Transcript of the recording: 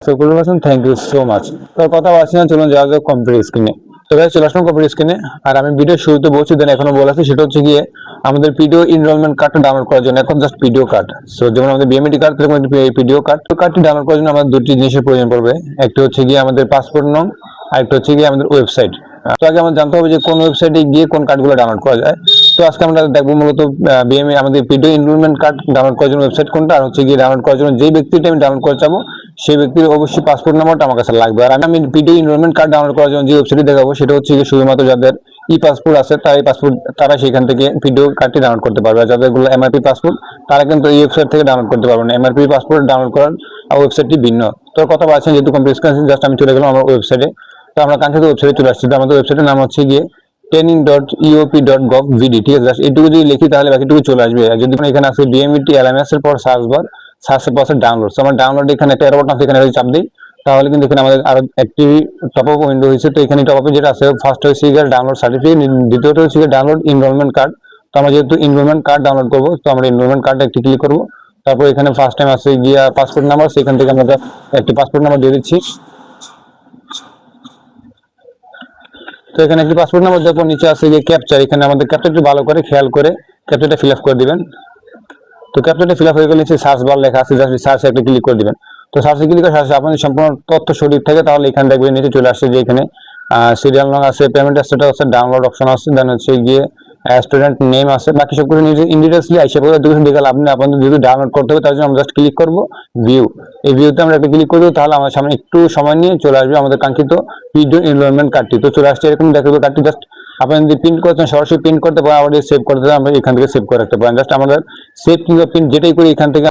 So good person, thank you so much. তো কথা বলছি না, চলুন যাওয়া যাক কম্পিউটার স্ক্রিনে। তো গাইস চলে আসলাম কম্পিউটার স্ক্রিনে। আর আমি ভিডিও শুরুতে বলছি দেন এখনো বলেছি, সেটা হচ্ছে গিয়ে আমাদের পিডিও এনরোলমেন্ট কার্ডটা ডাউনলোড করার জন্য এখন জাস্ট পিডিও কার্ড। সো যেমন আমাদের বিএমইটি কার্ড তেমন পিডিও কার্ড। তো কার্ডটি ডাউনলোড করার জন্য আমাদের দুটি জিনিসের প্রয়োজন পড়বে। একটা হচ্ছে গিয়ে আমাদের পাসপোর্ট নং, আর একটা হচ্ছে গিয়ে আমাদের ওয়েবসাইট। তো আগে আমাদের জানতে হবে যে কোন ওয়েবসাইটে গিয়ে কোন কার্ডগুলো ডাউনলোড করা যায়। তো আজকে আমরা দেখবো মূলত বিএমএ আমাদের পিডিও এনরোলমেন্ট কার্ড ডাউনলোড করার জন্য ওয়েবসাইট কোনটা, আর হচ্ছে গিয়ে ডাউনলোড করার জন্য যে ব্যক্তিটা আমি ডাউনলোড করতে চাবো সেই ব্যক্তির অবশ্যই পাসপোর্ট নাম্বারটা আমার কাছে লাগবে। আর আমি পিডিও এনরোলমেন্ট কার্ড ডাউনলোড করার জন্য যে ওয়েবসাইটে দেখাবো সেটা হচ্ছে গিয়ে শুধুমাত্র যাদের ই পাসপোর্ট আছে তারা সেখান থেকে পিডিও কার্ডটি ডাউনলোড করতে পারবে। আর যাদেরগুলো এমআরপি পাসপোর্ট তারা কিন্তু এই ওয়েবসাইট থেকে ডাউনলোড করতে পারবে না। এমআরপি পাসপোর্ট ডাউনলোড করার ওয়েবসাইটটি ভিন্ন। তো কথা বলছেন যেহেতু কম্পিউটার স্ক্রিনে জাস্ট আমি চলে গেলাম আমার ওয়েবসাইটে। তো আমরা কাঙ্ক্ষিত ওয়েবসাইটে চলে আসছি। তো আমাদের ওয়েবসাইটের নাম হচ্ছে গিয়ে training.eop.gov.vd। ঠিক আছে, জাস্ট এটুকু যদি লিখি তাহলে বাকিটুকু চলে আসবে। আর যদি এখানে আসে বিএমইটি এলএমএস এর পর সার্চের পর ডাউনলোড, আমার ডাউনলোড এখানে একটা এরর বাটন আছে, এখানে চাপ দিই তাহলে কিন্তু এখানে আমাদের আরো একটি টপ আপ উইন্ডো হয়েছে। তো এখানে টপ আপে যেটা আছে ফার্স্ট হচ্ছে গিয়ে ডাউনলোড সার্টিফিকেট, দ্বিতীয়টা হচ্ছে গিয়ে ডাউনলোড এনরোলমেন্ট কার্ড। তো আমরা যেহেতু এনরোলমেন্ট কার্ড ডাউনলোড করবো তো আমরা এনরোলমেন্ট কার্ডটা একটি ক্লিক করবো। তারপর এখানে ফার্স্ট টাইম আছে গিয়া পাসপোর্ট নাম্বার, সেখান থেকে আমরা একটি পাসপোর্ট নাম্বার দিয়ে দিচ্ছি। তো এখানে একটি পাসপোর্ট নাম্বার দেওয়ার পর নিচে আছে গিয়ে ক্যাপচার। এখানে আমাদের ক্যাপচারটি ভালো করে খেয়াল করে ক্যাপচারটা ফিল আপ করে দিবেন। তো ক্যাপচারটা ফিল আপ হয়ে গেলে নিচে সার্চ বার লেখা আছে, জাস্ট সার্চে একটা ক্লিক করে দিবেন। তো সার্চে ক্লিক করে সার্চে আপনাদের সম্পূর্ণ তথ্য সঠিক থাকে তাহলে এখানে দেখবেন নিচে চলে আসছে যে এখানে সিরিয়াল নং আছে, পেমেন্ট স্ট্যাটাস আছে, ডাউনলোড অপশন আছে, দেন হচ্ছে গিয়ে স্টুডেন্ট নেম আছে। বাকি সব কিছু নিজে ইনডিটেলসলি আইসা পড়ে দেখুন দেখে লাভ নেই। আপনাদের যদি ডাউনলোড করতে হবে তার জন্য আমরা জাস্ট ক্লিক করবো ভিউ। এই ভিউতে আমরা একটা ক্লিক করবো তাহলে আমার সামনে একটু সময় নিয়ে চলে আসবে আমাদের কাঙ্ক্ষিত পিডিও এনরোলমেন্ট কার্ডটি। তো চলে আসছে এরকম দেখাবে কার্ডটি। জাস্ট আপনি যদি প্রিন্ট করতেন সরাসরি প্রিন্ট করতে পারেন, আবার সেভ করতে আমরা এখান থেকে সেভ করে রাখতে পারেন। জাস্ট আমাদের সেভ কিংবা প্রিন্ট যেটাই করি এখান থেকে